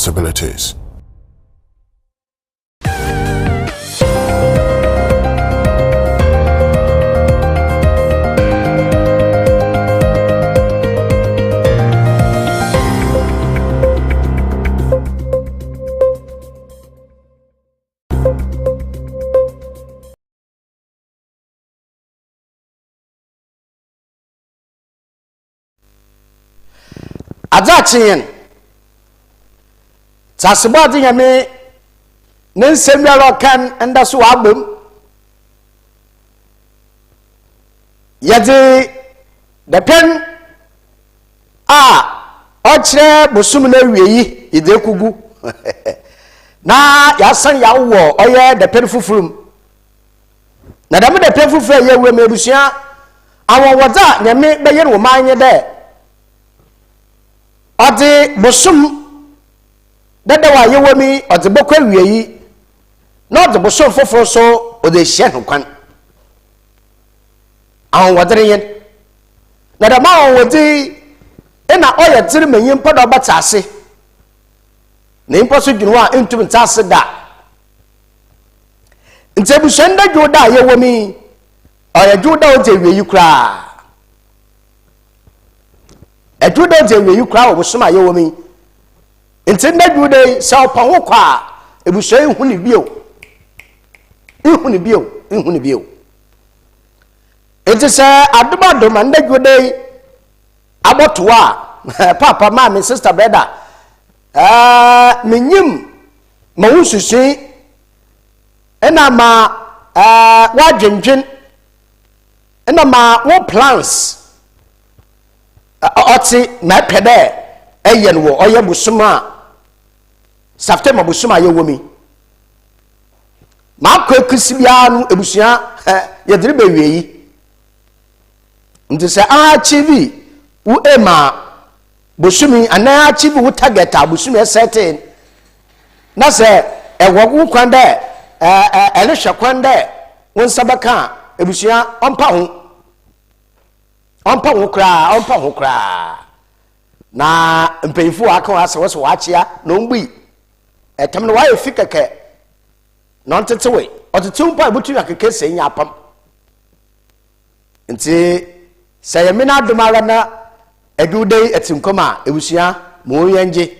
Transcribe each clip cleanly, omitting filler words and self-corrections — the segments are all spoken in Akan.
possibilities. Azachian Tasabati Yame Nensembia can and that's what album Yadi the pen Oche Busumne Wi Idekugu Na Yasan Yawo Oye the pen fufrum Nadam the pen fufre ye we mebusia awon wada nyame be yere wo manye there Odi bosum dada wa yewami odi bokwa wiyi na odi bosum foforo so odi hye hkwan awon wadere yen na da ma wodi ina oye tiri manyin podo batase na impo so dwunu a entum ntase da ntebu shenda joda yewami oye joda odi wiyi kra Ejude je we you cry obosoma ye wo mi enti na jude se opa ho kwa ebuso ihu ni bio enti se adobado ma na jude aboto a papa ma me sister brother menyim ma wususu ena ma wa dwendwen ena ma wo plans Oti ma pede eyen wo oye busuma September busuma ye womi ma kwa kusibia no ebusua ye diri be weyi ndise achieve wo ema busumi ana achieve wo target busumi certain na se ewogu kwande elehwe kwande won sabaka ebusua ompa ho Ompa ho kra na mpeifu aka ase wo achia no mbi etam no wa efikeke no ntetewe otetumpa ebutu akeke senya apam nti sayemina adumara na edude etinkoma ebusua mo yenje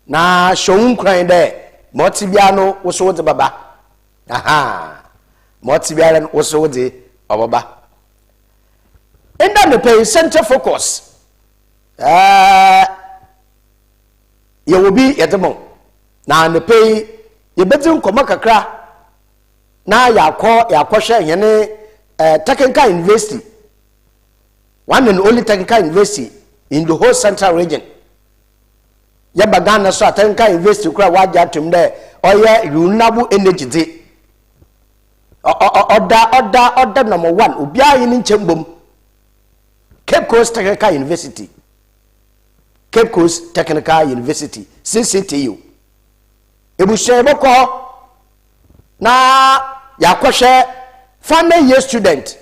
na shon kran de motibia no wo so de baba motibia no wo so de obaba in the pay center focus you will be at the moment now the pay you better come kakra na ya kwasha yene technical university one and only technical university in the whole central region ya bagana so technical university kura waja tum there oya renewable energy de order number 1 obia yin nchembom Cape Coast Technical University. Cape Coast Technical University, CCTU. Ebushe boko na yakwashe final year student.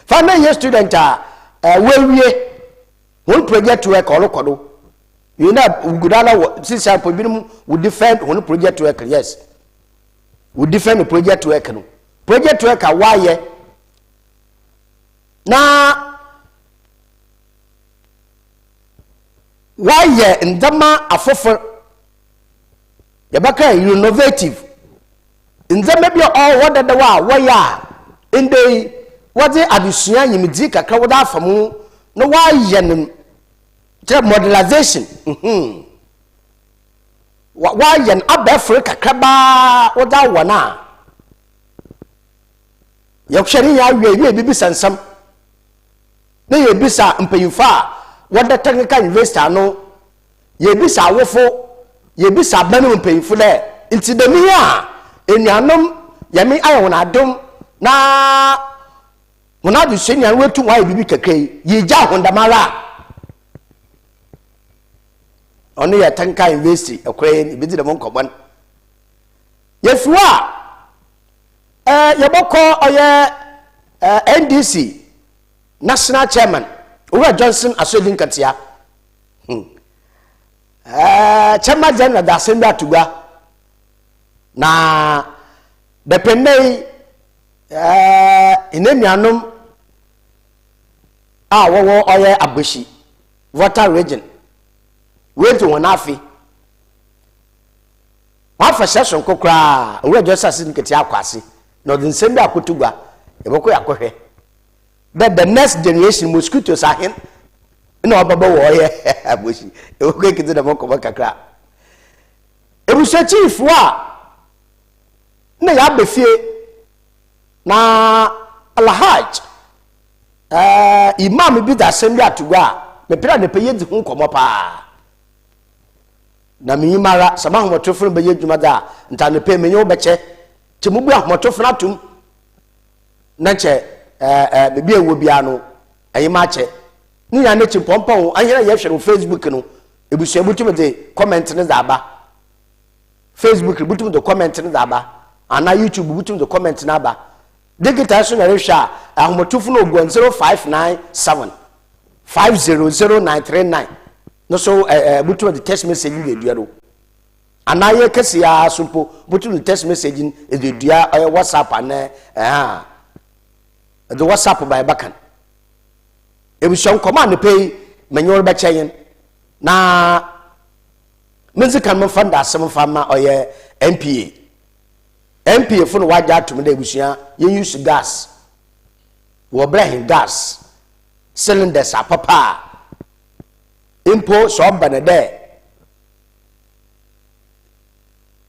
Final year student wewie won project work olokodo. You know gudala since I would defend one project work, yes. Would defend the project work no. Project work why na why ndama afofo yabaka innovative ndama bi all what the wa inde what adusua nyimdi kakra woda afamu no why nim modelization why yen abafre kakra ba woda wona yakhshani ya wie bibi sansam na yebisa mpanyimfa wada technical investor no yebisa wofo yebisa banu mpanyimfo le nti demi a enuanom yemi ayewona adom na wona du senya wetu wa bibi kakrai yeja hondamara onu ya technical investor ekwe ni bidi de monkobon yefuwa yeboko oye NDC National Chairman Ura Johnson Asodin Katia chama general da assembly atugwa na dependei inemianom a wowo oye abashi water region wetu wonafi wa fa session kokra we just as nketi akwase no the assembly akotugwa eboko yakohwe that the next generation mosquitoes ahen na obaba wo ye abashi eboko ekiti da moko kakra ebusa chief wa na ya befie na alhaj imam bi da assembly atugwa me pira ne peye di nkomo pa na me yimara sama homotofo be yedwuma da nta ne pe menye obeche ti mubu ahomotofo atum na che be bi ewo bia no ayima che ni ya ne chi pompon ahira ye hwe no Facebook no ebusu ebutum de comment ne za ba Facebook butum de comment ne za ba ana YouTube butum de comment na ba digital so na resha ahomotofo no ogu 0597 500939 no so butu the text message we do anaye kese ya sopo butu the text message e de dua WhatsApp and the WhatsApp by bakan e bi shon command pay menyor ba chayen na menzikan mo fanda asem fama oye MPA fo no waja atum da ebusua ye use gas wo brahin gas cylinders apapa impo so banade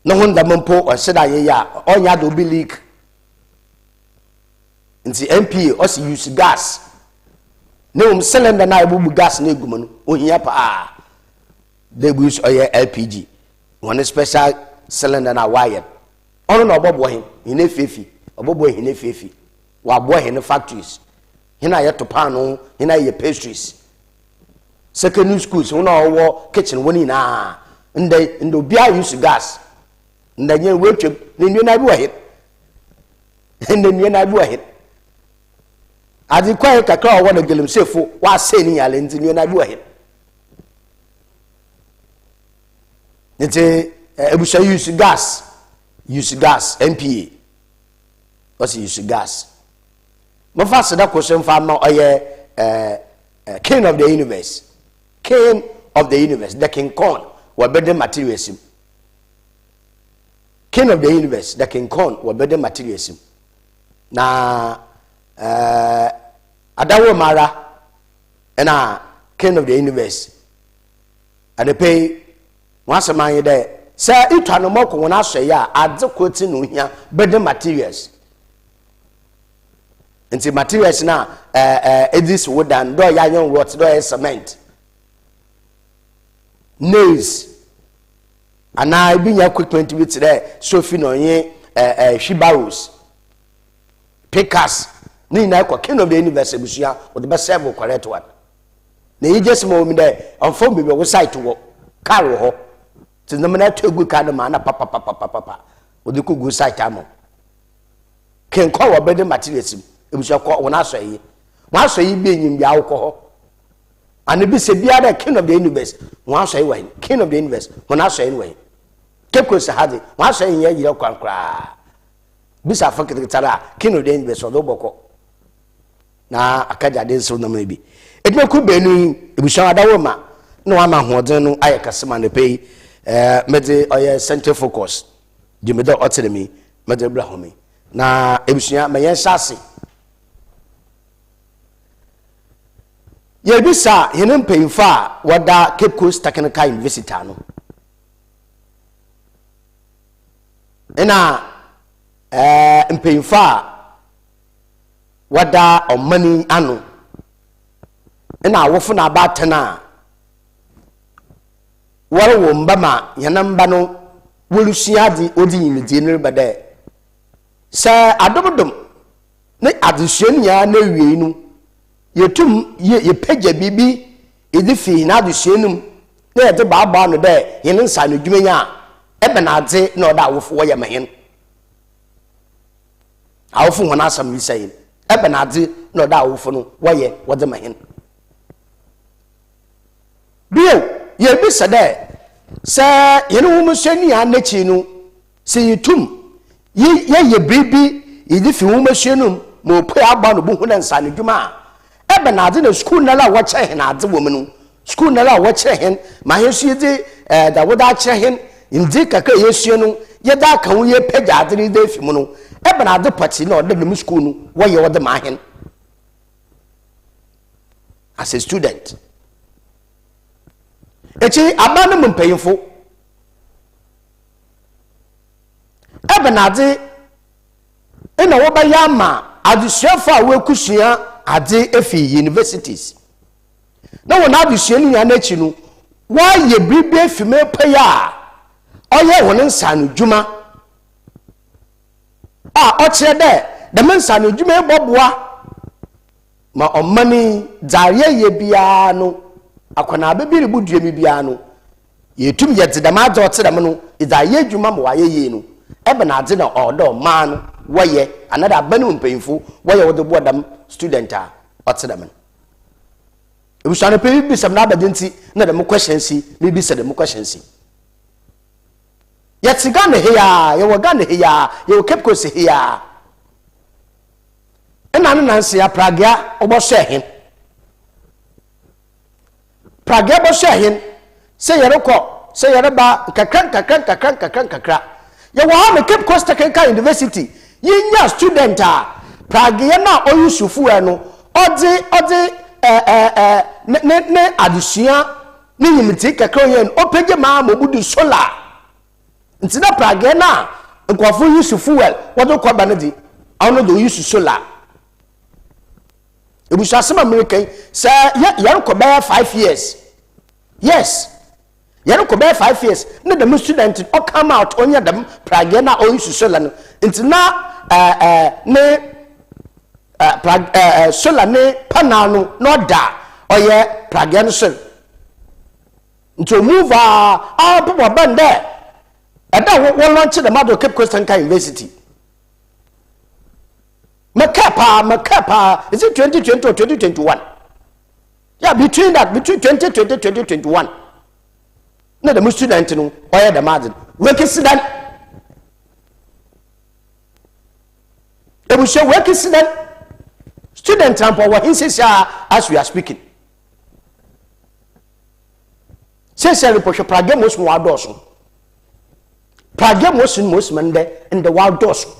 no honda mpo o seda ye ya onya do bi leak nti MPA o si use gas no cylinder na ebubu gas na egum no ohia pa they use oye LPG one special cylinder na wire ono na obobo hin ine fefi obobo hin fefi wa bo hin factories hina ye to pan hina ye pastries secondary schools una owo kitchen woni na ndo bia use gas ndanye wetwem ni nua bi wa hit ndu na bi wa hit adi kwai kakra owo na gelimsefo wa se ni yale nti nua na bi wa hit nti ebusha use gas MPA what's use gas mo fa seda question fa ma oye king of the universe the king Kong wa better materials king of the universe the king Kong wa better materials na adawo mara na king of the universe and they pay once a man there say it no more ko na so ya adze kwoti no hia better materials nti materials na edis wood and do ya yon what do cement nails ana bi nya equipment with there sofi no yin shibaros pickers ni na ko king of the universe busia o the best serve correct one na yi just mo mi there on phone bi wo site wo car wo ho ti na na to gu car ma na papa o de ko gu site amo ken ko wo better materials ebusia ko wona so yi wa so yi bi enyim bia wo ho and be se bia the king of the universe wa so yi wa king of the universe wona so yi wa keko se hade wa so yi yire kwankra bisa fakitara king of the universe o do boko na akaja de so na mabi edme ku benu ebusia adawo ma na wa ma hoden no ayekasema na pei mede oye center focus dimedo otelemi mede bra homi na ebusia mayen shase yebisa henen peinfa wada Cape Coast Technical University no ena mpeinfa wada omani ano ena awofo na abatena woro mbama yanamba no wolusiade odi yimedie ne bade sa adobodom ne adusuania na wiei nu yetum ye pagya bibi edifi na adusuenum na yede baaba no de yene nsa no dwumenya ebe na ade na oda awofo wo ye mahen awofo hona asam bi sayin ebe na ade na oda awofo no wo ye wode mahen bio ye bi sade Sa yene wo musani ya nachi no se yitum ye bibi yidi fi wo musanum mo pe aba no bo hu na nsa ne dwuma ebe na ade na school na la wo che hen ade wo mu no school na la wo che hen ma he su yidi da wo da che hen indi kaka yesu no ye da ka wo ye pega ade ni da fi mu no ebe na ade pati na ode mu school no wo ye wo de ma hen as a student. Echi abanu mpayimfo ebenade ina wo ba yama adusuafo a wekusua ade efi universities na wona adusua ni ya na chi no wa ye bibi efi me paya oye won nsa no dwuma o kire de me nsa no dwuma eboboa ma omani dare ye bia no akwana abebiri budue mi bia no yetum yededam ade otedam no ida ye dwuma ma waye ye no ebe na ade na odo ma no waye anada banu mpemfu waye wode bodam student a otedam no ebusane pe bi sam na abadenti na dem question si me bi se dem question si yetiga ne heya ye woga ne heya ye kepko se heya ena nanse ya pragia oboso ehin pragia boso ehin se yere ba kakra ye wo ha me Cape Coast Technical University yinya student a pragia na oyusufu eno odi ne adusua ni yimiti kakra yen opege ma mobudu solar ntina pragia na nkwafu yusufu wel wodo kwa banedi awno do yusu solar ebusa sama American say yare ko be 5 years. Yes. Yare ko be 5 years. Na the student o come out onya dem pragia na o use solar no. Nti na solar ne panel no da oye pragia no so. Nti move people band there. Ada wo launch the Mado Cape Coast University. Makapa, is it 2020 or 2021? Yeah, between 2020 and 2021. No, the student no, or the margin. Work is done. It will show work is done. Student sample what he says as we are speaking. Says a report Prague most more dorsum. Prague most Monday in the wild dorsum.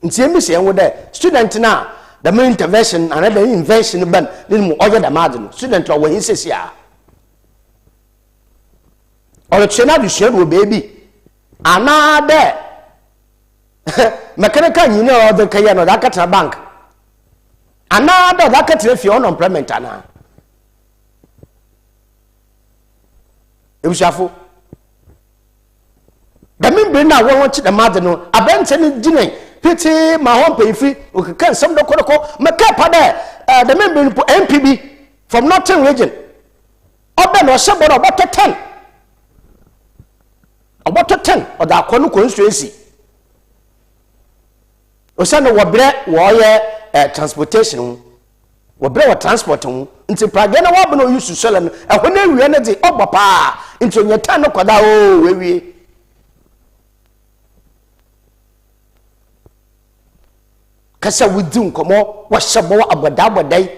Nti emi se wo de student na the main intervention and the invention ban ni mu oje da madno student wo hin sesi a o chena du share wo baby ana de mechanical engineer o de kaya no da katra bank ana de da katra fi on employment ana ebusafo da min bring na wo chi da madno abente ni ginen piti ma hon pefi okeka some dokoroko makapa there the member MPB from Northern region obe no sebo no about 10 or da kwonu constituency o se no wobre wo ye transportation wo bre wo transport nti praga na wo be no use solar no ehwo na ewie na di obopa nti onyeta no koda o wewie kasa wudin komo washabo abodai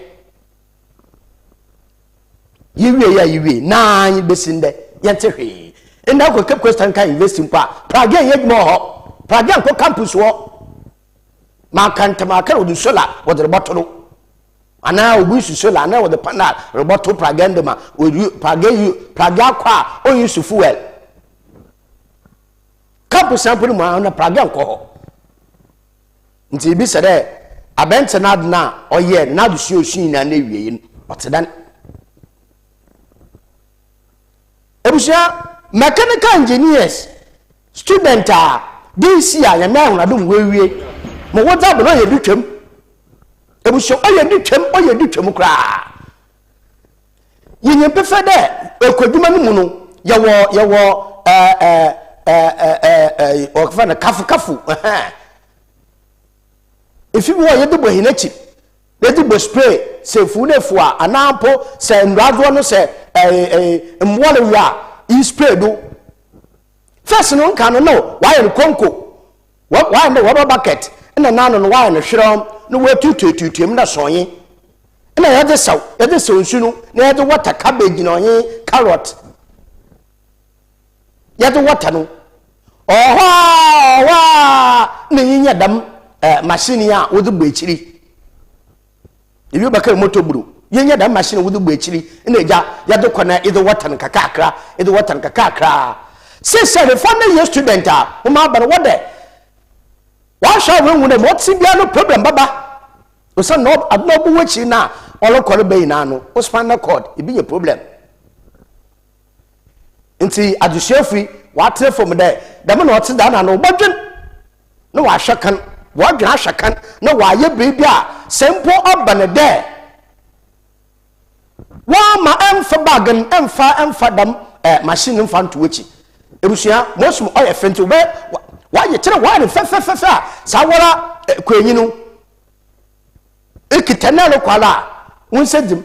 yiwe na yin besinde yente hwe ina ko Cape Coast Technical University kwa praga yedmo ho praga ko campus wo ma kanta ma kare odu solar wo de botoro ana obu su solar na wo de panel roboto praga ndema praga kwa o use fuel campus sample mo na praga ko ho nti bi se de abente na na oye na du su osun na wie otedan ebusia mechanical engineers student this year ya na huna dum wewie mo woza bo ye dutwam ebusia oye dutwam kra yin pefe de ekwaduma no mu no ye wo okfa na kafu if you want to do hinachi let do spray se fu ne fu a anampo se ndrado no se mwole wi a yi spray do first no nka no why no konko why no rubber bucket na nano no why no hwerom no we tutututuem na sonye na yede saw nsu no na yede water cabbage no ye carrot yede water no wa na yinya dam machine ya wodu gbechiri ebi bakar moto buru yinya dam machine wodu gbechiri na eja yede kona yede water kakakra yede water kakakra say the final year student o ma ba what there wa sha we hu na mo ti bia no problem baba o say no adno bu wachi na olo kore be na no o spinal cord e be a problem nti adusuafi wa tre from there dem na o ti da na no bodwen no wa hwakan wa dwa hwakan na wa ye biribi a sempo obane there wa ma emfa bagan emfa dam machine emfa nto wachi ebusua mosum oye fenti we wa ye kire wa ne fe sa wora kwanyi no ekitana no kwala wonsedim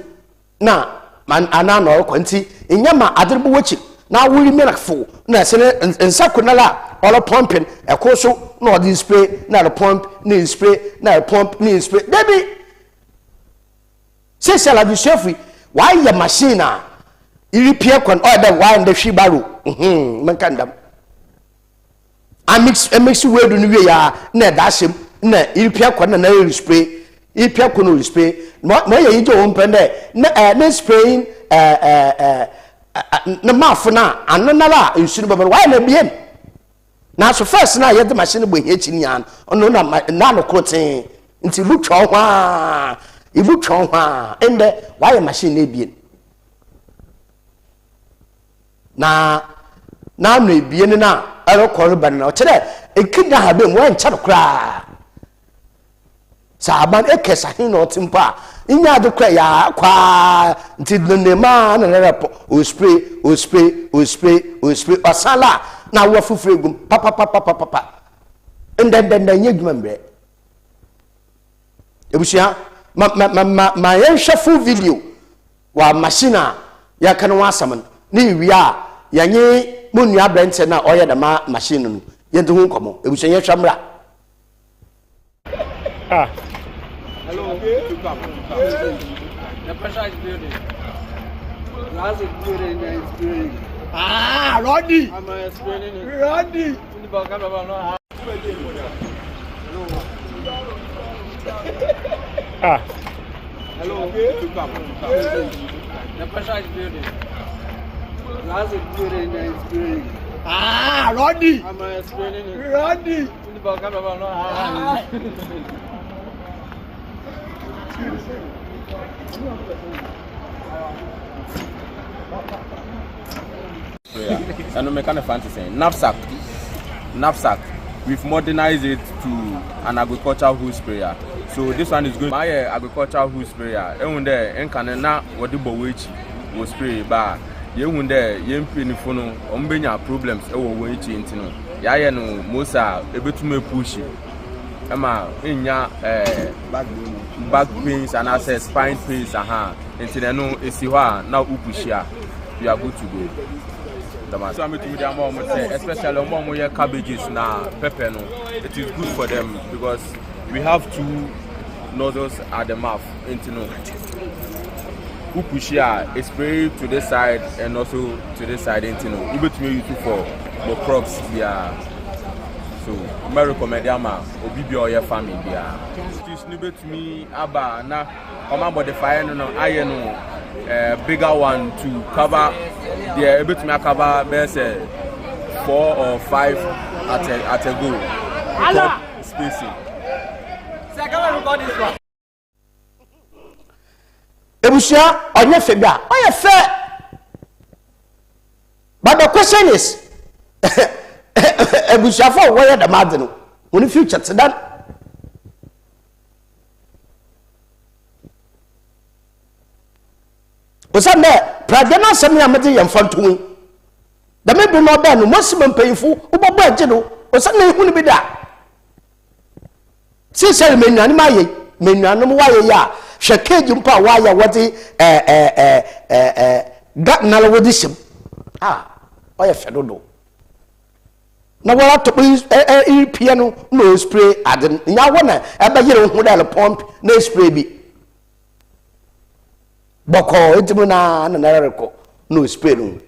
na man ana no kwanti enyama aderbu wachi na wuri melafo na sene nsakunala all pumping ekoso na odi spray na pump ni spray na pump ni spray debi se sala du chefi wa ye machine a repair kon order wa and the shibaro menkandam a mix we do no ya na dasem na repair kon na spray repair kon spray mo ye yijo ompende na spraying na mafuna ananala insuru baba wa na biem na so first na ye the machine bo he chini an ono na no kroten nti butwa hwa ibutwa hwa ende wa ye machine na biem na no ebien na erokoro ban na o kire ekida ha be mo ncha kra saban ekesa hin no timpa inya de kra ya kwa nti ne ma na repo o spray osala na wo fufure gum papa ndendenda nye dwuma mbre ebusia ma yensha full video wa machine ya kan wa asam ni wia yanye munua brente na oye da ma machine no yende hu komo ebusia yensha mra Hello, to come. The pressure is building. Last is building, then it's building. Roddy! I'm explaining it. Roddy! In the back of the Hello, to come. The pressure is building. Last is building, then it's building. Roddy! I'm explaining it. Roddy! In the back of the And we kind of fancy knapsack. We've modernized it to an agricultural hose sprayer. So this one is good. My agricultural hose sprayer. And there, and can na what the bowichi will spray bar. You won there, you pinifono, umbenya problems. Oh, wait, intino. Ya no mosa able to me push it. Emma in ya back pains and access spine pains until no isiwa now upushia you are good to go. So I'm to the mom especially on your cabbages now pepper no it is good for them because we have two nozzles at the mouth into no upushia is spray to this side and also to this side into no able to use it for the crops yeah. So, I recommend Obibi or your family. This new to me, Abba, now, I'm about the fire, no, I know, bigger one to cover, they're able to cover, best 4 or 5 at a go. Top spacing. Ebusia, on your figure, on your fair. But the question is, Ebushafo where the madden when the future to that was that there Pradena send me a medi and fun to win. The maybe no ban maximum painful over budget or something wouldn't be that. See, say, men and my men and why ya shake jumpa why what the got nala audition. oye fedodo na wala to piano no spray aden nya wona eba yire hu da le pump na spray bi boko etimu na reko no spray no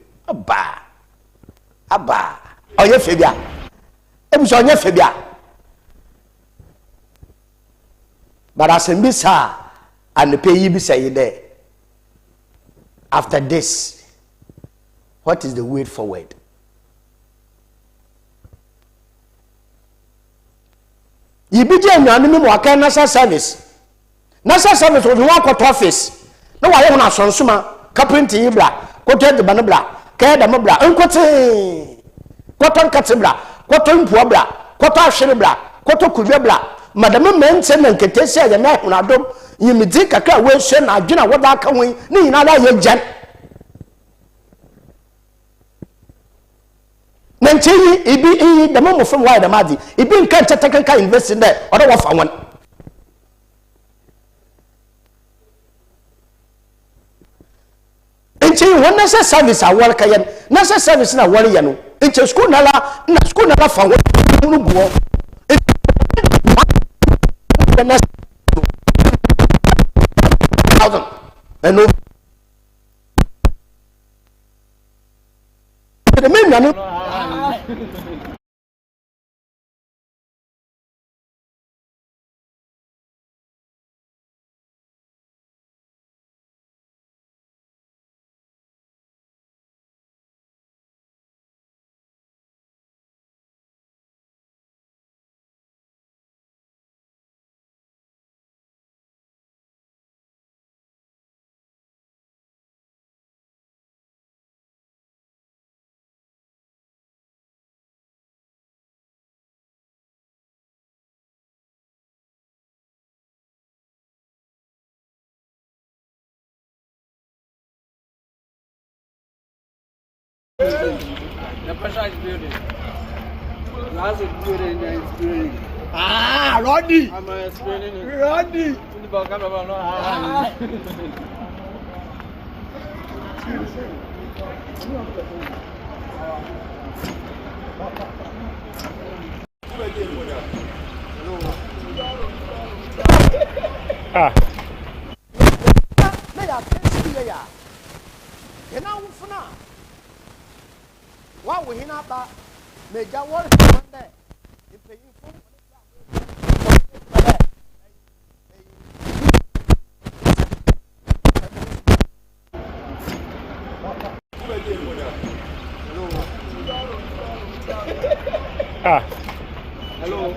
aba oye fe bia ebuso onye fe bia barasembi sa and pay yi bi say there after this what is the way forward? Yibije nnuane mu waka national service will be one quarter office na wa ye ho na sonsoma carpenter yi bra koto de ban bra ka da mo bra enkote koto nkate bra koto mpuo bra koto ahwere bra koto kudwe bra madam mente na nketesi ya na hunadom yimidi kakra we hwe na adwena woda aka wen ni nyina da ye gyan Nanti ibi the mom from why the madi ibi nka technical invest there odo wa fa won enti won na service awor kayen na service na wor ye no enti school na fa won no buo and no the men no The pressure is building. As it's building, it's building. Rodney! I'm explaining it. Rodney! Wa wo hina ba meja wor wonde ipeyin fun Hello.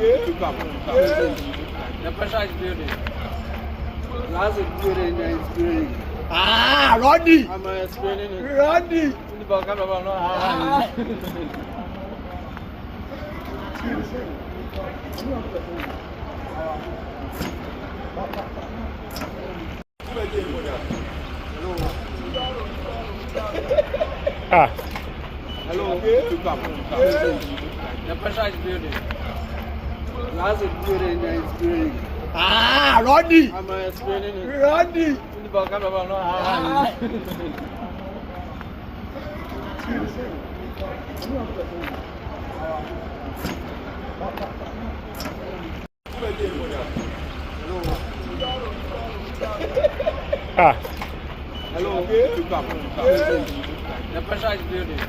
The pressure is building. As it's building, it's building. Rodney! I'm explaining it. Rodney! Hello. The pressure is building. As it's building, it's building. Rodney! I'm explaining it. Rodney! Hello. The pressure is building.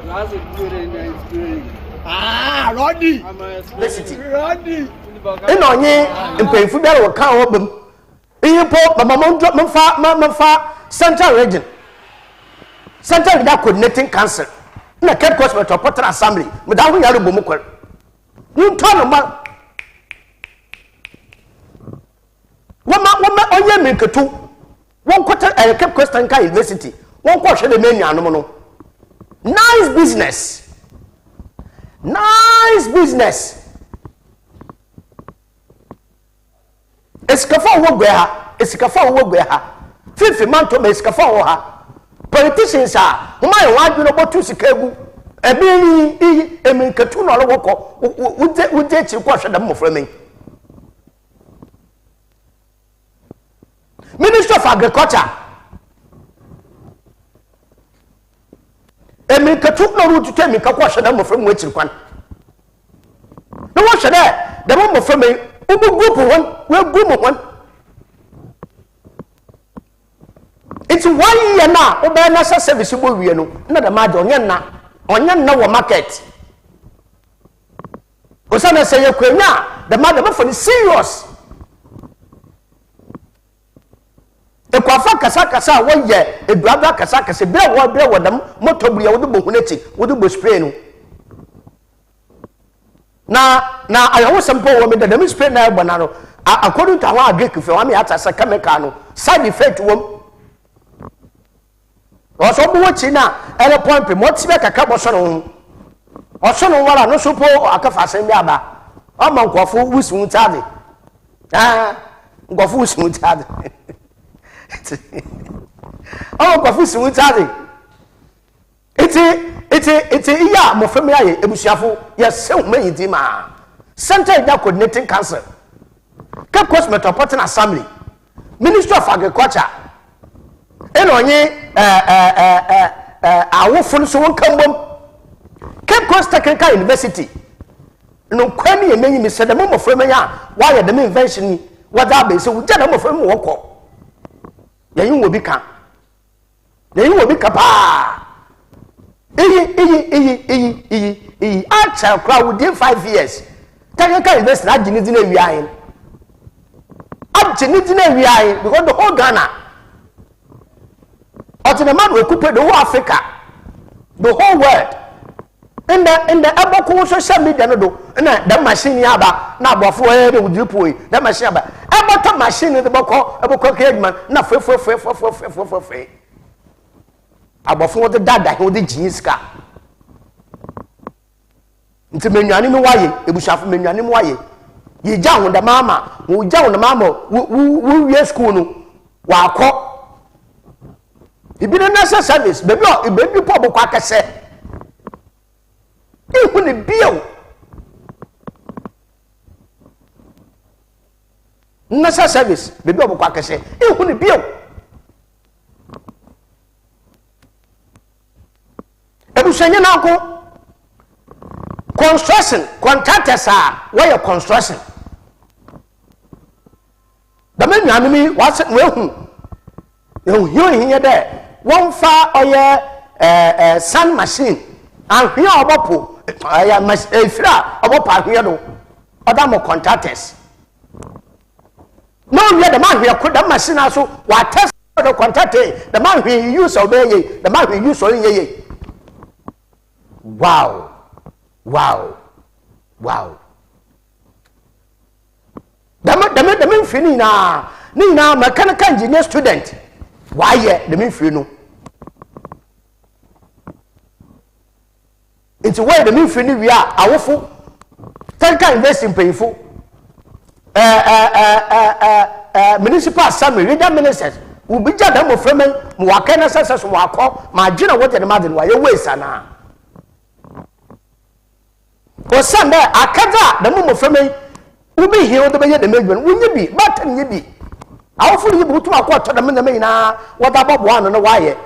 As it's building, it's building. Rodney! I'm explaining it. Rodney! eno onye mpemfu bia wo kan wo bam iyipo mama central region central leader coordinating council na Cape Coast Metropolitan Assembly me da ho yare bomu kwar nto no ma wama onye meketu won kwata Cape Coast University won ko hwe de menu anom no nice business Esikafa wo gwe ha fifi manto me esikafa wo ha politicians a homa ye wadwe no botu sika egu ebi yi emenkatu no lo woko uje chi kwa hweda mmofra men Minister of Agriculture took no route to tell me Kakwasha them from which one. No one should I, the one from me, group one, we'll group one. It's 1 year now, Oba Nasa service will be no, not a mad on your market. Osana say you the mother for the serious. The Kwafa Kasa 1 year, a brother Kasaka say, bear with them, Motobria with the Bohunetti, with the Bushpeno. Now, I always some poor women that the Miss Penna Banano, according to our Greek, if you want me at a Sakamecano, side effect to them. Also, watching now, and a point, what's back a couple of son. Or son, what no support or a cafa yaba. I'm on Quafu, who's soon tardy. Ah, Quafu soon tardy. Oh, Quafu soon tardy. It's a ya, more familiar, Ebushafu, yes, so many dima. Center that coordinating council. Cape Coast Metropolitan Assembly, Ministry of Agriculture. And on ye, our phone so one come. Cape Coast Technical University. No, Quenny and many said the moment from ya, why the main invention, what that be so we tell them from walk. Then you will become. Then you will be capa. I shall crowd within 5 years. Technical University, I didn't know we are in. Up to Nitina, we are in because the whole Ghana. Or to the man will couple the whole Africa, the whole world. In the Aboko social media, no, and that machine yaba, now before with you pui, that machine yaba. About machine in the Aboko Kegman, not for. Abofo the dada he the jinska nti menwane me waye ebushafo menwane me waye ye ja ho da mama wo ja ho da mama wo wie school no wa akọ ibi na national service baby po bokọ akese ihu ne bio national service baby bokọ akese ihu ne bio Ebushanye nako construction contractors are where construction the men animi was we hu here there one far oye sand machine and here obopo efira obopa here no other more contractors no we the man here could the machine also what test the contractor the man who use obey the man who use only Wow. The main free na mechanical engineer student. Why the main free no? It's where the main free we are. Awful. Technical investing painful. Municipal assembly, regional ministers. We be just them of women. Mwakena sasa mwako. Majina wote the madin wa yewe sana. Or Sunday, I can't the moment for me. We be here the way the million. Will you be? But you be. How fully you put to a quarter the main what about one and a wire?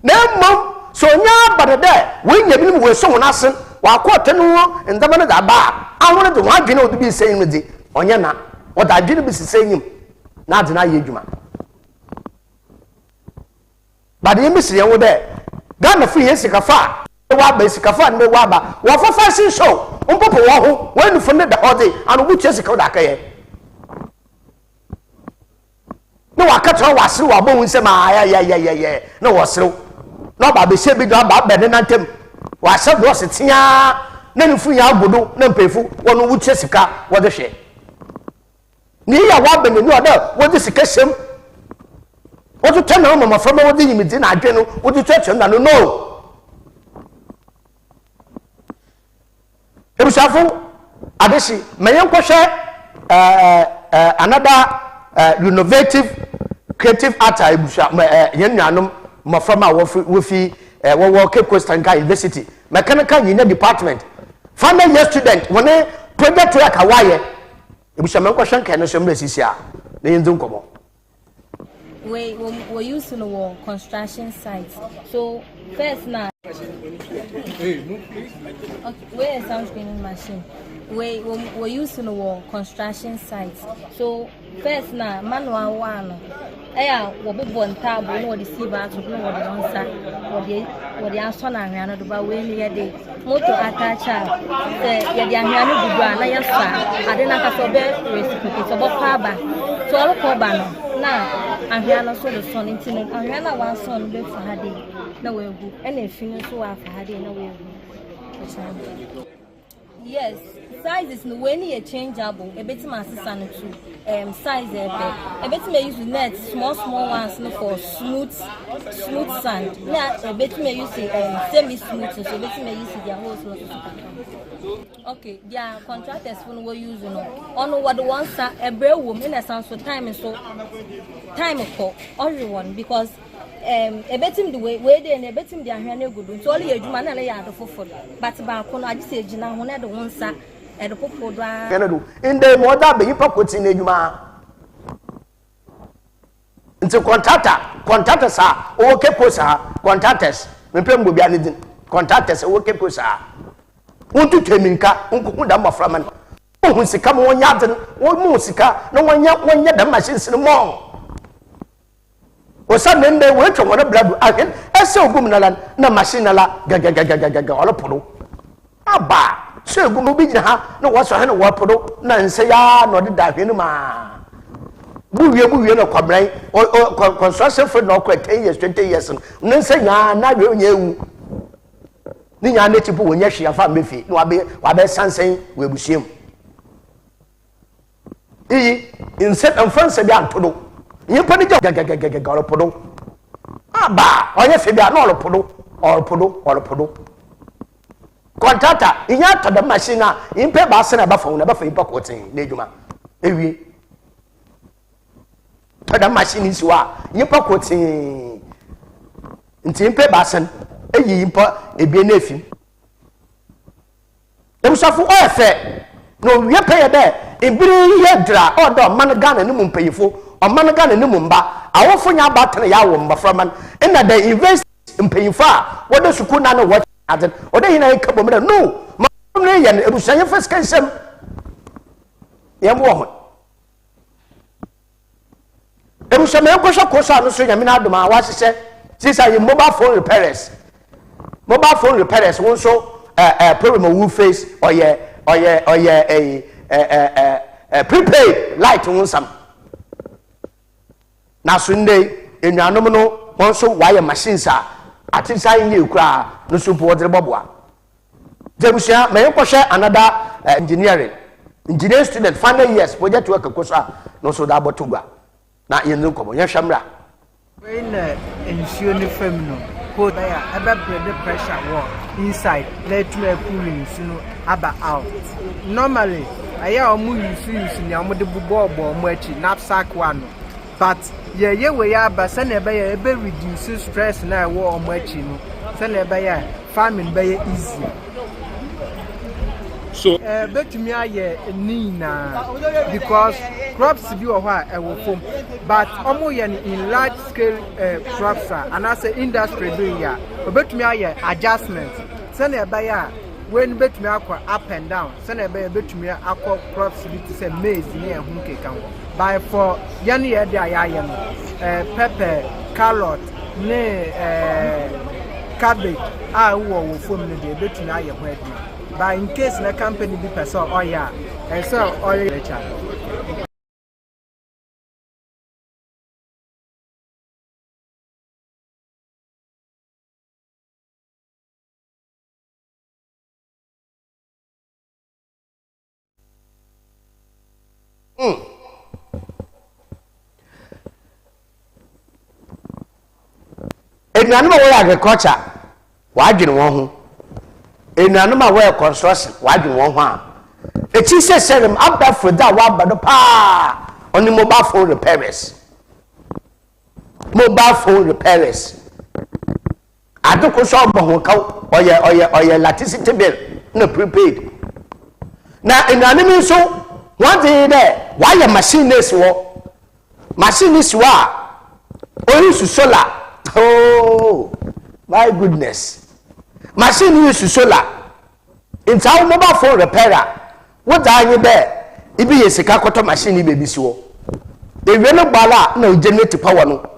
No, mom, so now, but a day, when you were so nascent, while quarter no, and the man at that bar. I wanted to want you know to be saying with it. On yana, what I didn't be saying, not deny you, man. But the embassy over there, Ghana free is a far. Wa basic fan me waba wa for fashion show on papa wa ho when from the holiday and we chase ko da kaye no wa katro wa sere wa bon se ma ya no wa sere no ba be she bi do ba be na ntem wa se do se tia na ni fu ya agodo na mpefu wono wu chase ka wo de hwe ni ya wa be ni oda wo de sika sem wo to tell na mama from wo de yimiti na adwe no wo de church na no Ebusafo adeshi meyen kwhwe another innovative creative art ebusha yen nuanom maframa wo fi wo Cape Coast Technical University mechanical engineering department final year student woni project work awaye ebusha men kwhwe nkan no so mresisi a na yen nkomo we used to know construction sites. So first now Where a sound screening machine. We use in the construction sites. So first na manual one. We be born table no the see back to no the one side. What the answer na hwano do ba we near day. Moto attach ya the hwano do ba na ya sa. Ade na ka so be reciprocate so bo pa ba. So all ko ba no. Na hwano so the son intino. Hwano one son be for hade. Na we go. And if you so wa for hade na we go. Yes, size is no when you changeable. A bit my sister no too. Size a bit may use net small ones no for smooth sand. Yeah, a bit may use semi smooth so a bit may use their whole no. Okay, their contractors will use on what the ones a brave woman a sound so time for everyone because a betim the way they and a betim the ahwane good so only adwuma na ya adofo for but ba ko no agi se gina ho na de wonsa e de popo do a kenadu in the mother be yipa koti na adwuma nti contractors a o kepo sa contractors me pem bo bia ne din contractors o kepo sa untu teminka unku da mafra man o sika mo nya den o mu sika na wonya da machines no mo osa nende we twa wona bladu ahen ese ogum na machine la gaga olo podo aba se ogum bi gina ha na wo so he na wo podo na nse ya no de da hwe no ma buwie na kwabran construction for no kwa 10 years 20 years no nse nya na hwe nya ewu ni nya na tipu wonya hwe afa mefi na wabe sansen we busiem iyi inset and france bi antodo yimpa ni gaga oropodo aba onye fe bia na oropodo contractor inya to the machine na yimpa ba se na ba fa yimpa kotin na edwuma ewie to the machine is wa yimpa kotin nti yimpa ba se eyi yimpa ebie na efim emsafu ofe no wie pay de ebiri yedra odo man Ghana ni mu mpayifo omman Ghana ni mu mba awofo nya batene ya wo mba framan ina the invest mpayifo a wodo suku na no watch aden odo hina e kabo mena no ma ne ye ebusan first kansem ye mo ho ebusan me kwosha kosa no so nya me na adoma wa sese sisa ye mobile phone repairers won so problem wu face oye prepaid light won some na sunday enuanom no won so wire machines a atisan ye kura no so po odre boboa jebusia me kwhwe another engineering student final years project work kosa no so da botugwa na ye nkomo ye hwamra we na ensure ni fam no ko ya ebe blood pressure war inside let me cooling no aba out normally aya omu use ni amode bubobo omu achi knapsack one but ye we ya aba se na ebe ya ebe reduce stress na e wo omu achi no se na ebe ya farming be easy so betumi aye ni na because crops bi o ha e wo fom but omo ye in large scale crops and as industry do ya betumi aye adjustment se na ebe ya when betumi akwa up and down se na ebe betumi akwa crops bi to say maize ni ehun kekan by for yan ye de ayaye no pepper carrot ne cabbage wo fom ne de betumi aye ho adi but in case na company be person oil and so oil recharge enuanom a wo agriculture wadwene won ho enuanom a wo construction wadwene won ho a echi seserem abba froda wa abado pa oni mobile phone repairers adoko so obo ho ka oye electricity bill na prepaid na enuanom so one day there why your machine is wa o use solar. Oh my goodness. machine use solar into our mobile phone repairer what are you there ibi yesika koto machine baby si wo e we no bala na generate power no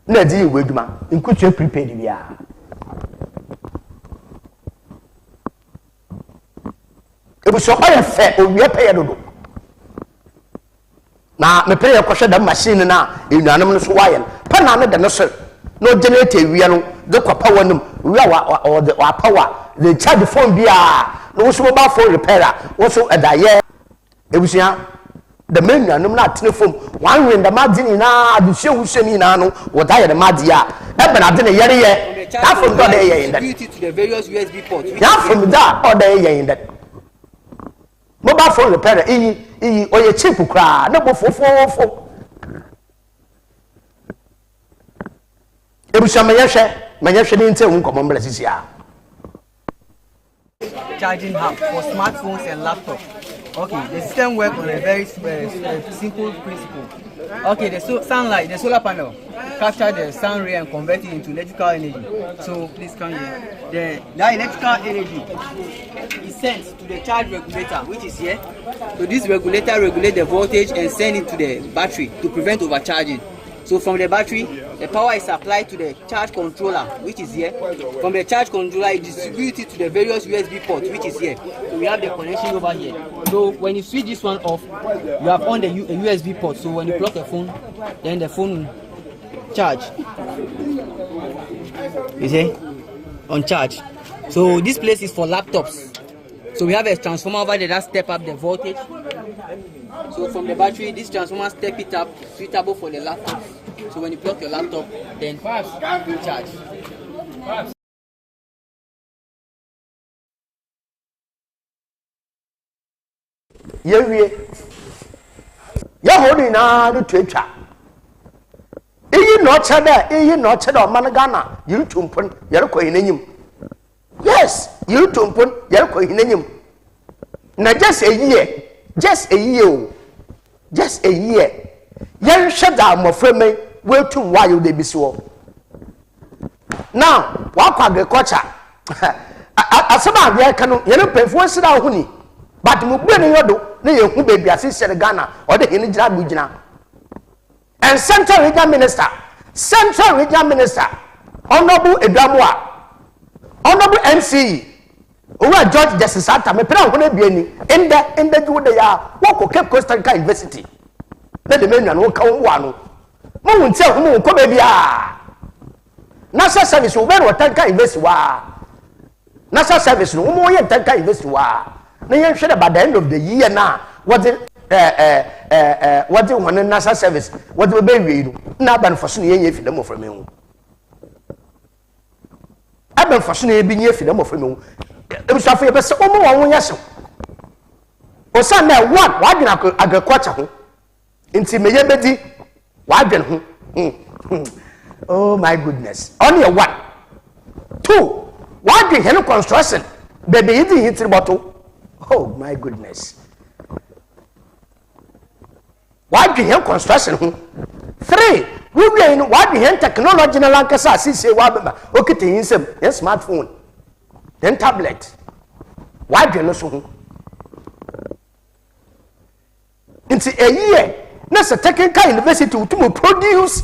na di we adwuma nkutu prepaid bia ebuso oye fe owie peye dodo na me peye kwhwe da machine na enuanom no so waye pa na ne de no so no generate ewie no de kwa power num we wa power the charge phone bia no so mobile phone repairer wo so edaye ebusia the main nuanom na atene phone one win the madini na adushe wuseni na no wo da ye the madia e be na de ne yere ye that phone do dey ye in that to the various USB ports that phone da or dey ye in that mobile phone repairer iyi oye cheap kra na bo fofofo ebusia manyehwe ni nte nkomo mbele sisi a charging hub for smartphones and laptops. Okay, the system works on a very simple principle. Okay, the sunlight, the solar panel capture the sun ray and convert it into electrical energy. So please come here. That electrical energy is sent to the charge regulator, which is here. So this regulator regulates the voltage and send it to the battery to prevent overcharging. So from the battery, the power is applied to the charge controller, which is here. From the charge controller, it distributes it to the various USB ports, which is here. So we have the connection over here. So when you switch this one off, you have on the USB port. So when you plug the phone, then the phone will charge. You see? On charge. So this place is for laptops. So we have a transformer over there that step up the voltage. So from the battery, this transformer step it up, suitable for the laptop. So when you plug your laptop, then you charge. Yewie ya hodi na de twetwa iyi no cheda o man Ghana yiru tumpon yere ko hinanyim yes yiru tumpon yere ko hinanyim na just a year yen sheda mofreme wetum wayo de bisi wo now wa kwa agriculture asaba bia kanu yere pefo sira huni but mu gbe ni yodo na ye hu baby asese Ghana o de hini jira bujina and central regional minister honorable Edamwa honorable MC Owa George Justice Ata me pera ho na bia ni inde jude ya woko Cape Coastal University na de menu no ka wo anu mo wunti ho mo ko baby a national service wo be no Tanka University wa national service no mo ye Tanka University wa na yen hwe by the end of the year na what the one national service what the be wi no na ban for so yen ye fi dem of me hu aban for so na bi nye fi dem of me hu e so afo ye be se o mo won nya so o sa na one wa dwena agriculture ho nti me ye bedi wa dwen ho oh my goodness only one two wa dwen hen construction baby yidi hitri bottle. Oh my goodness. Why do you construction? 3. We know why do you technology na lankasa say wabema. Okay, to him smartphone. Then tablet. Why do you know so? Into a year, that's a technical university to produce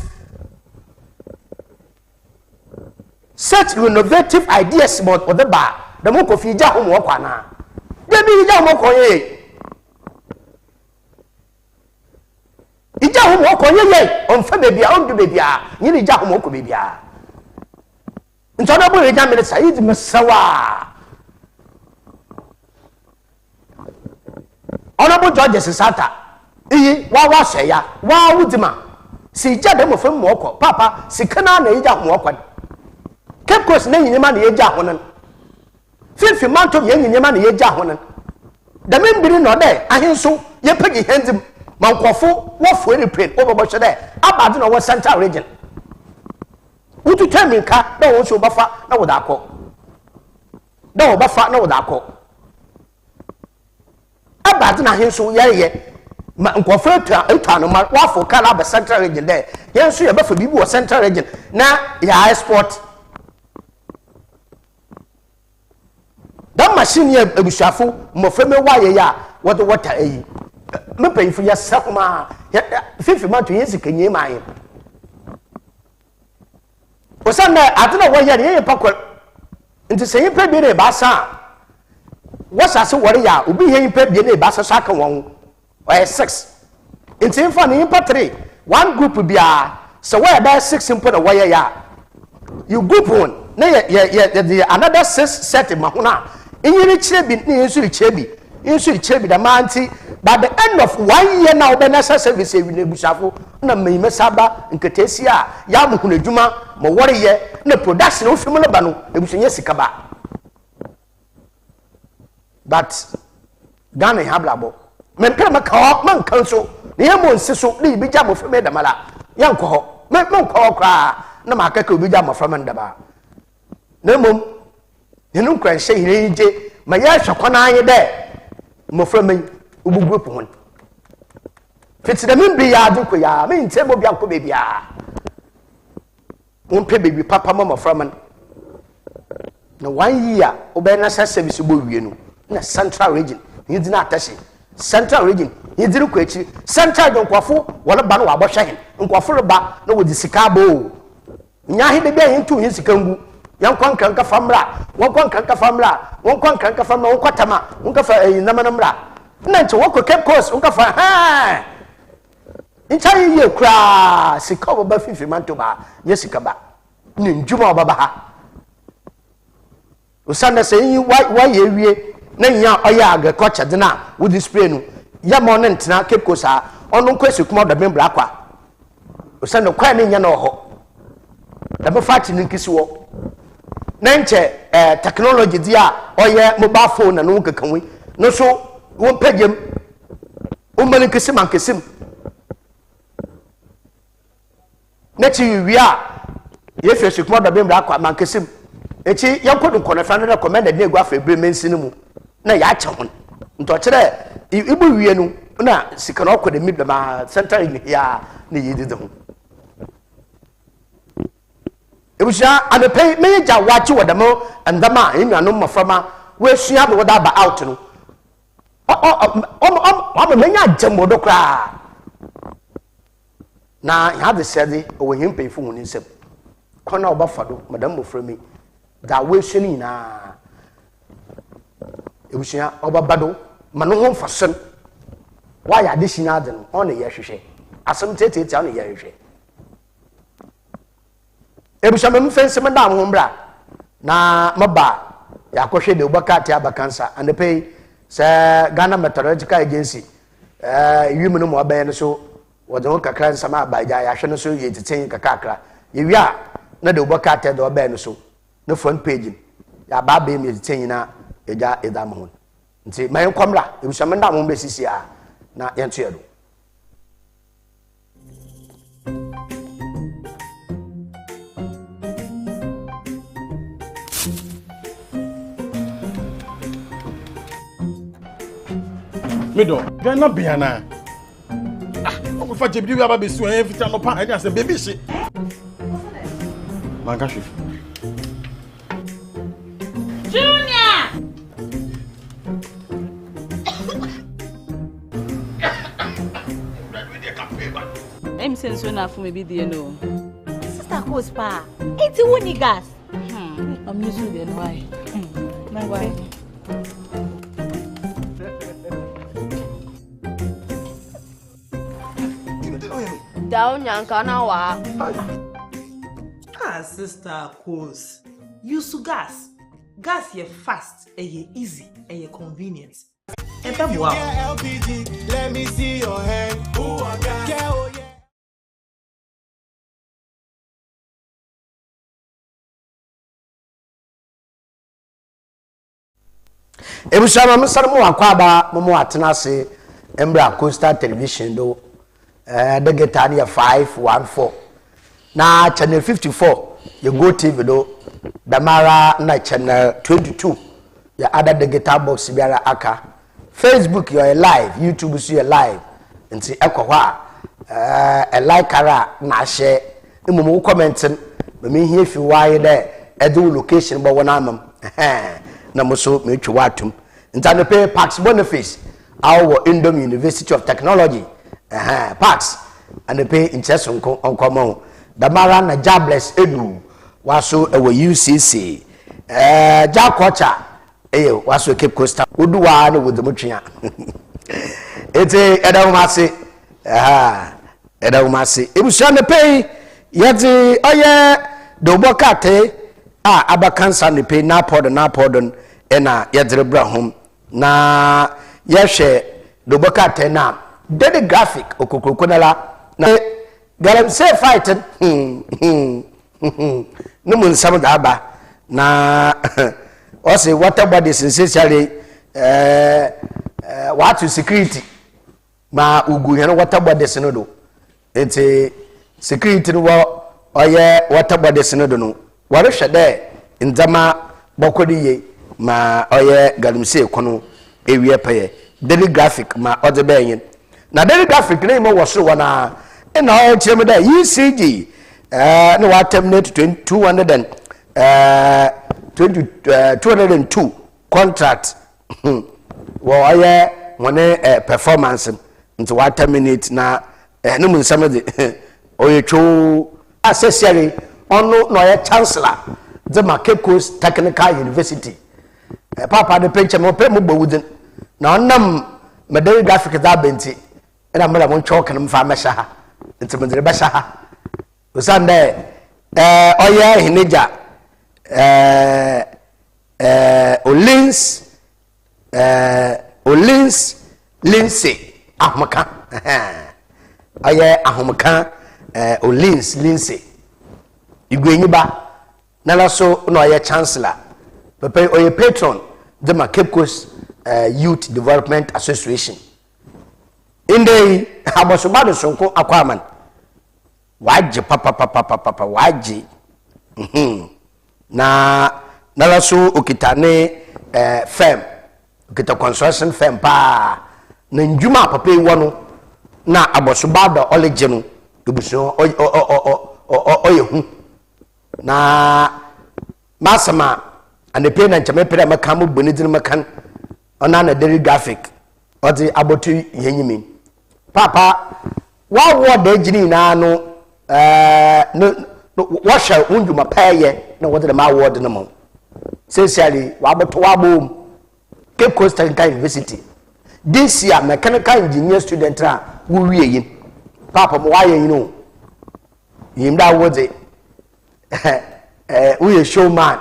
such innovative ideas about the bar. The more coffee jam work on. Baby, you don't walk on ye. You don't walk on ye. On for baby, on the baby. You need to walk baby. In Tonobo, you can't say it, Massawa. Honorable George Sata. Wa say ya. Wa Udima. See, Jadam of him walk. Papa, see, Canaan, you don't walk on. Cape Coast, name your money, you don't. 50 months of young in man ye jahonan. The men be no there, I hear so ye peggy hands him, Mount Quaffo, what for any print over much there, about in our central region. Would you tell me, car, no one should buffer, no without call. No buffer, no without call. About in a hen so ye, Mount Quaffo to a ton of waffle color central region there. Yes, you buffer people central region. Now, ya sport. that machine ye ebusuafo mofreme waye ya what the water eyi me pay for yourself ma 50 man to yin sikenye man osana atena waye ne ye pakwa nti se yin pe bi ne ba sa wasase wore ya obi yin pe bi ne ba sa aka won or 6 nti infa ne yin pa 3 one group bia so where about 6 simple the waye ya you group one na ye another 6 set mahuna inyini chirebi ni insu chirebi da manti by the end of 1 year now be necessary service e wine busafo na meyime saba nketesi a ya muhuna djuma mo wore ye na production ofim no ba no ebusunye sikaba but Ghana hablabo men kama ka man kanso ne yemo nsiso ne ibija mo feme da mala yanko ho men ko kra na makaka obija mo feme da ba na mom yenu nkran hye hireje ma ya hwakwana anye de mo feme ubu group hon fiti da min bi ya diko ya me ntemo bia ko bebia on pe bebi papa mama feme na 1 year obe na service bo wie no na central region yidi na atashi central region yidi ko echi central don kwafo wala ba no wa bohwe hen nkwafo reba na wodi sika bo nya he de bia hintu yin sika ngu yan kwankan ka famra won kwankan ka famra won kwankan ka famra won kwatama won ka fa namanamra na nche woko Cape Coast won ka fa ha ncha ye kra sika bo ba fifi manto ba ye sika ba ni njuma ba ba ha usanda se yin wa ye wie na nya oya agriculture de na with display no ya mo na ntina Cape Coast a onu kwesi kuma da membra akwa usanda kwa ne nya na ho da be fati nkisi wo na nche technology dia oye mobile phone na no kekanwe no so won pagem o mani nkisi man kesim na chi wia ye fesi kuma da membra akwa man kesim echi yankodu kono fa na recommended na egwa fa ebremensi mu na ya cha hon nto kire ibu wie nu na sika na okode mi ma center in ya na yidi de ho ebusha amepe meja wachi wadamo andama enuanu maframa we sua be woda ba out no o menya jamodo kra na ya de sede o himpe fu huni nsem kona obafado madam moframi da we sheni na ebusia obabado mano ho mfasen wa ya de shina ade no on ye hwehwe asem tete on ye hwehwe ebusia mem fense me da mo mbra na maba ya kohwe de obakati abakansa and pay se Ghana Meteorological Agency yimi no mo abaye no so wo de kakra nsama abaja ya hwe no so ye teten kakakra ye wia na de obakati de obaye no so no front page ya ba be me teten na eja edam hon nti mayen kwamra ebusia me da mo besisi a na yento yedo Mido, Gana Biana. Ah, for Jibby, you have a bit so every time upon I said, baby, shit. Mangashi. Junior! I'm saying so enough for maybe the no. Sister Cospa, it's a winning gas. I'm using the why. Why? Down Yankanawa. Ah, Sister Cos. Use gas. Gas ye fast, ye easy, ye convenient. And wow. LPG, let me see your hand. Ooh, I got yeah. Ebushama msarmu akwaba mumu atenase embra Coastal Television do the getani 514 na channel 54 you go TV do damara na channel 22 ya other the guitar box biara aka Facebook you are live, YouTube so you live nti ekwa a like ara na share imumu commenting me hia fi why there edu location bo wona am na mo so me twa watum ntane pe Parks Boniface our Indom University of Technology Parks and pe interest onkomo damara na Jabless Edu waso ewo UCC Jakocha waso Cape Coast oduwa na wodemotwea ete edawumase edawumase ebusia ne pe yeti oye dobokate aba cancer ne pe na podon ena yedre brahom na yehwe dobokate na daily graphic okokokonala na galamsey fight no mun sam da aba na o say water body sincerely what security ma ugu hene water body sinodo enti security no oye water body sinodo no ware hwede ndama bokodi ye ma oye galamsey kono ewie peye daily graphic ma ode benyin na daily graphic na mo woso wana na o cheme da ECG no wa terminate 202 contract wo oye wone performance nti wa terminate na no mun samede oye cho accessory ono no ye chancellor the Cape Coast Technical University papa de penche mo pe mo gbawudin na onam medal graphic da benti ina mara mon choke no mfa mesha ha nti medre besha ha usande oye hineja Olins Lindsay ahmaka oye ahmaka Olins Lindsay igwenyiba na so no oye chancellor pepe oye patron the Cape Coast Youth Development Association inde abosobado sonko akwaman waje papa waje na so okitane firm okita construction firm pa na njuma papa ewo na abosobado oleje no ebuso oyehu na masama anepe na nchemepere makamu bonidin makan ona na daily graphic odi abotu yenyimi papa wa word ejini na no washa unjuma paye na wode ma word no mo sincerely wa aboto wa bom Cape Coast Technical University this year mechanical engineer student ra wo wie yin papa mo wa yin no yimda wode we showman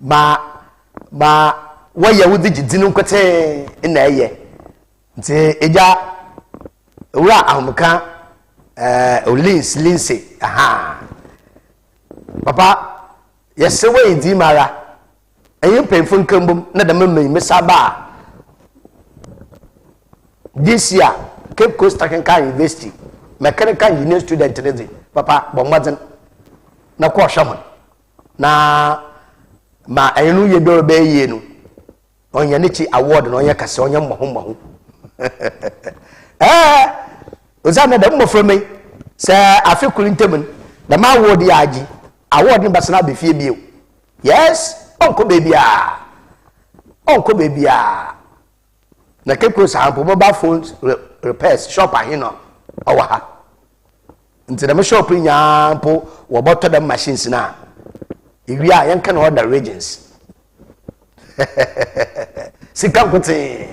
ma waya wudi jidinu kwete na eye nti eja ura ahumka Olins Lindsay papa yesewe idi mara eyin penfun kambum na da memmen mesaba this year Cape Coast Technical University mechanical engineer student rezi papa bomwaden na ko hwahon na ma enu ye do be ye no onya ne chi award no onya kase onya mmoho ozana da mmofo me se afikuru ntemun da ma award ya agi award ni basana be fie bio yes onko baby na Cape Coast ampo mobile phones repairs shop ahino owa ha nti da shop nyampo wo boto da machines na iwia yanka na order regions sikankote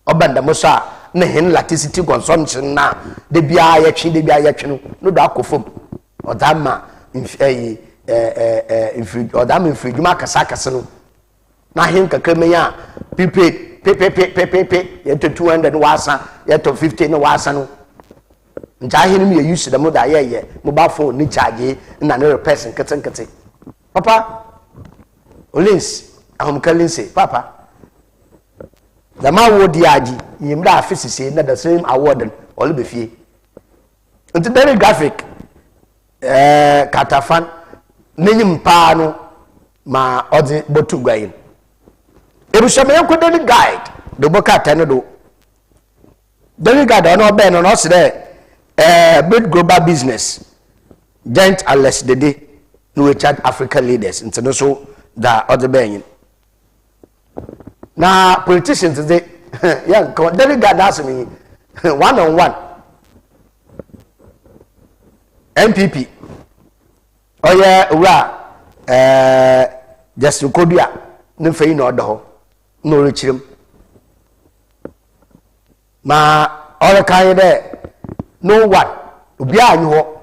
obanda mosa na hen electricity consumption na de bia ya twi no do akofom odama odama infriduma kasa no na hen kakame ya prepaid pe yeto 200 wasa yeto 50 no wasa no nja hen mi use da mo da ye mobile phone ni charge na no person kete papa Olins ahumka Lindsay papa the ma award yaji yimda afisisi na the same award all be fie nti daily graphic katafan nenyim pa no ma odi botu gwayin ebushame yanko daily guide do boka tane do daily guide ono be no se dey big global business giant Alex Dede no we chat African leaders nti no so da other bɛyin na politicians de yeah delegate that's me one on one MPP oye ura just kodua ne fei na odo ho no rechirim ma all kan de no one obi anyi ho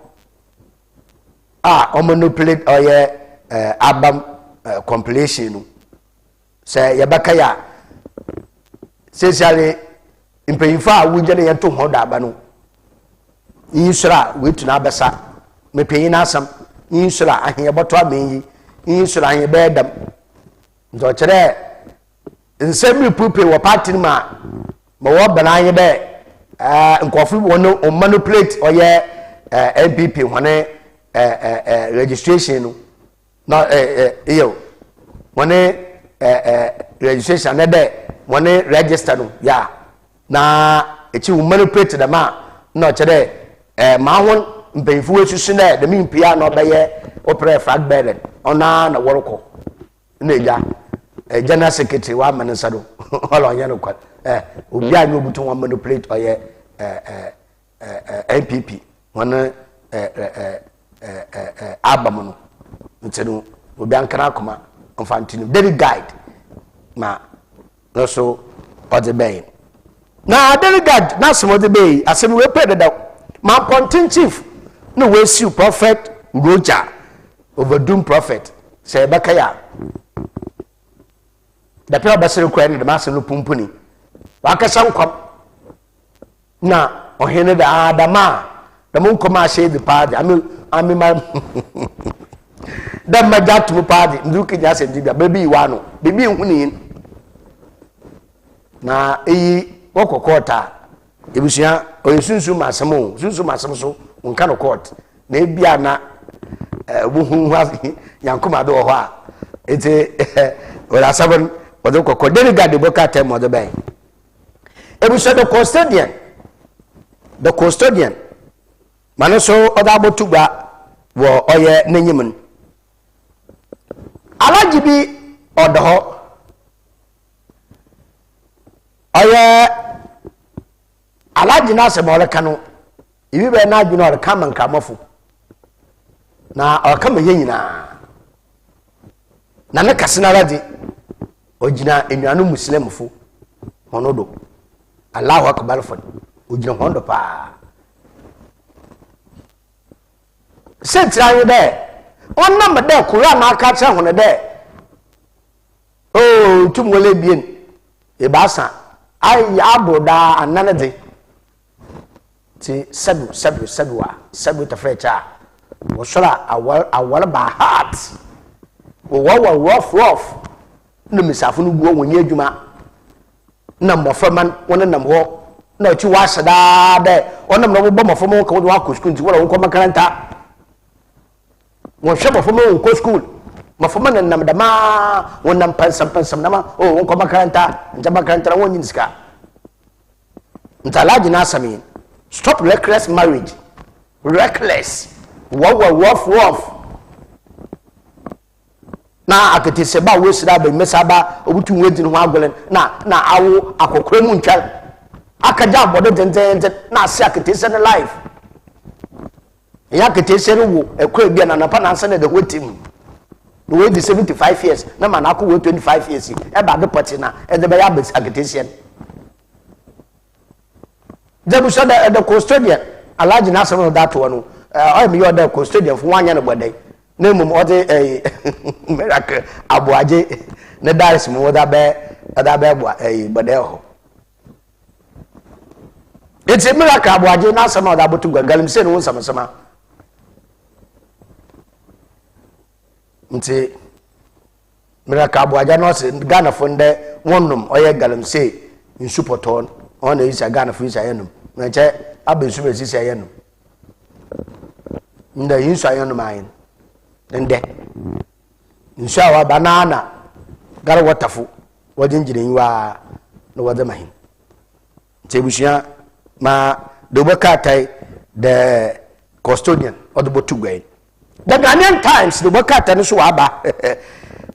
omonoplate oye album compilation no say yabaka ya sesiale impeyinfa wuje ne yeto ho da aba no yinsura wetu na abesa mepeyin na asam yinsura ahe boto abenyi yinsura ahe bedam nzo kire nsemi pupe wo party ma wo bana ahe be nkofu wono manipulate oye MPP hone registration no na iyo wone registration na de wone register no ya na echi manipulate da ma na kire ma won mpemfu esusu na de mimpia na obeye opera flag bearer ona na woroko na eja general secretary wa manisado all on yano kwa obi anyo butu wa manipulate oye MPP wone album no ntenu obi ankara akoma mfantinu daily guide ma no so ode bey na daily guide na some ode bey asem we pay the ma pontin chief no we see prophet Roger overdoom prophet say bakaya da pia basere kwa ni da masem no pumpuni wakasa nkwam na ohene da adama da mun koma she the party ami ma da majatu party nduki nya se dibia baby wano baby huni na eyi wokokota ebusia oyesunsu masemo sunsu masemo so nka no court na ebia na buhu yankoma do ho a ete ora sabon odo kokko delegate boka tem odo bay ebusia the custodian manoso oda botuba wo oye nanyimun alajibi odo oye alaji na se mo le kanu ibi be na adwuna o kama nkamafo na o kama yenyina na ne kasena radi ogina enuanu muslimfo honodo Allahu akbar fo ogina hondo pa sentra yi de onna me de Quran aka cha hono de oh tumwole bien e basa ai aboda ananade ti sabu ta frecha wo sora awal ba heart wo rough no misafo no guo wonye adwuma na mofaman wona nam ho na chi wa sada de onam no bo mofamo ko wa ko school nti wala won makaranta won hwe mofamo won ko school mofamo na nam dama won nam pansam nama won ko makaranta nja makaranta won nyiska ntalaji na asami stop reckless marriage reckless rough na akete se ba wesira ba mesaba obutu wedi no agwelen na awo akokora mu ntwa akaja abodo tentente na ase akete se ne life ya akete se wo ekwa bia na napa na ansa na the whole team no we 75 years na ma na akọ 25 years e ba de poti na e de ba ya akete se Jabu sada the custodian alaji na asem that one I me your the custodian for one year bodai na mum ode miracle abuaje na daris mu oda be bo bodai ho it's a miracle abuaje na asem oda botu galim se no sama nti miracle abuaje no se Ghana fonde wonnum oye galim se nsupoton on the isa Ghana for isa yenum na che abensu be isa yenum nda isa yenum ayin nde inshawa banana gar watafu wajin jirin wa no wada mahin tebushia ma dobaka tai the custodian or the botugwe the Ghanaian Times dobaka tai no so aba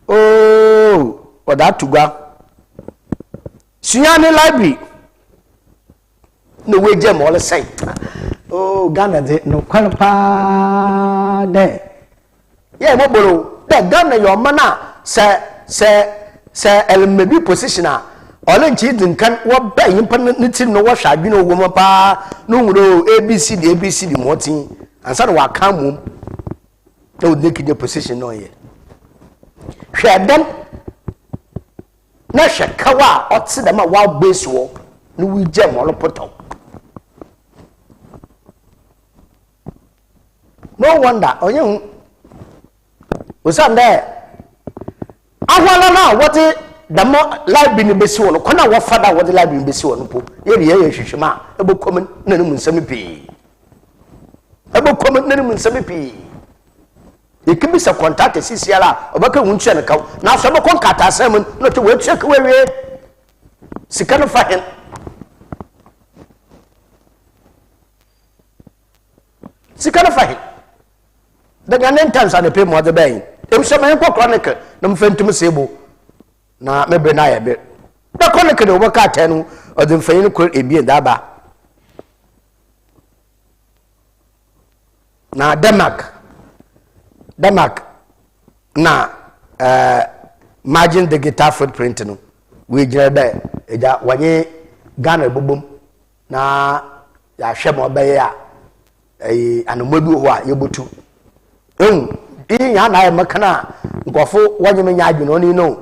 oh oda tugwa sunyane library no we jam all say oh Ghana de no kwalpa de yeah mo boro de Ghana your mana se elmebi position a ole nchi din kan wo ba yimpa ne ti no wo hwa adwene owo mo pa no nwuro abcd motin ansa no wa kan mum no de kide position no ye hwedem na hwekawa otse dem a wa base wo no wi jam all poto no wonder onye hu usande ahwala na wote damo library ni besi wono kona wo fada wo de library besi wono po ye hwehwema ebokom nanim nsam pii ebokom nanim nsam pii yekibi sa contact sisiala obaka wunche ne kaw na so be konkata asem no to we check we sika no fa hen sika no fa hen daga nen times and pay more the bay em so me ko chronicle no mfentum sebo na mebe na ya be da chronicle no baka tanu odin fayin ko ebie daba na Denmark na margin digital footprint no we jira be eja wanye Ghana bobom na ya hwemo be ya anomobi ho a yebotu ya na ya makana nkofo wanyeme nya adwene oni no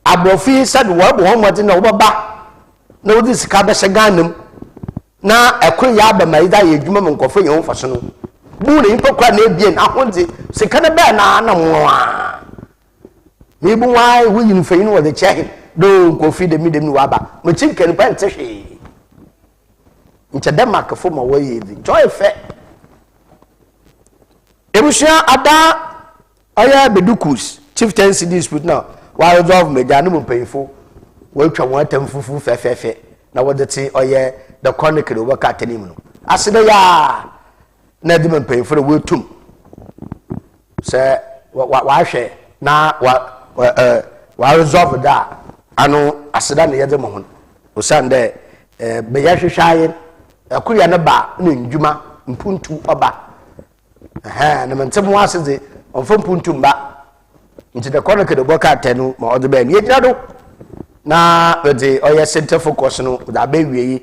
abrofi said wo bo homoti na wo baba na wo disika be Ghana na ekun ya ba mai da ye dwuma nkofo ye ho faso no bu ne ipokwa na ebien ahonde sika na be na mwa mi bu wai wu yin fayin wo de check do nkofi de mi ni waba mo chinkani pa ntehwe nche Denmark fo ma wo ye di joy fe ebusia ada aya bedukus chieftaincy dispute now wa resolve meja no mpanyfo wa twa won atamfufu fefefe na wo de ti oye the chronicle wo ka tanim no asede ya na de mpanyfo wo tum se wa hwe na wa resolve da ano aseda na yede mo ho osande be ya hwehwaye akuria ne ba na ndwuma mpuntu oba na mantem wase de onfom puntumba nti de chronicle de boka tenu ma ode ben ye jado na de oya center focus no da be wie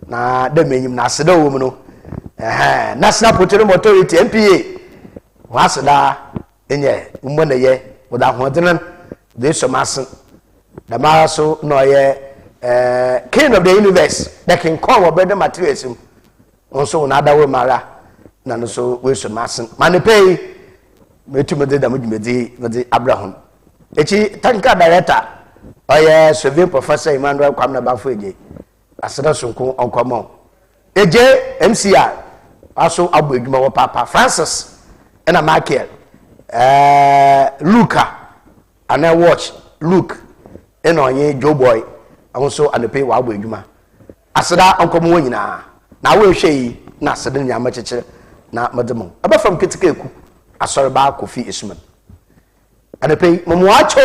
na de menyim na aseda wo mu no national petroleum authority NPA waseda enye umma na ye oda hodenan de somasen da ma so no ye king of the universe that can come over the materials also na da we mara na no so we so masen manepei metumede da mudumedi Abraham echi tanka director oye survey professor Emmanuel Kwamna Bafo eje aseda sonko onkomo eje MCR aso abo edwuma wo papa Francis na Michael Luca ana watch Luke ena onye Joe Boy also anepei wa abo edwuma aseda onkomo wo nyina na wo hwe yi na aseda nyama cheche na mademo aba from kitikeku asore ba kofi isuman anepei momuacho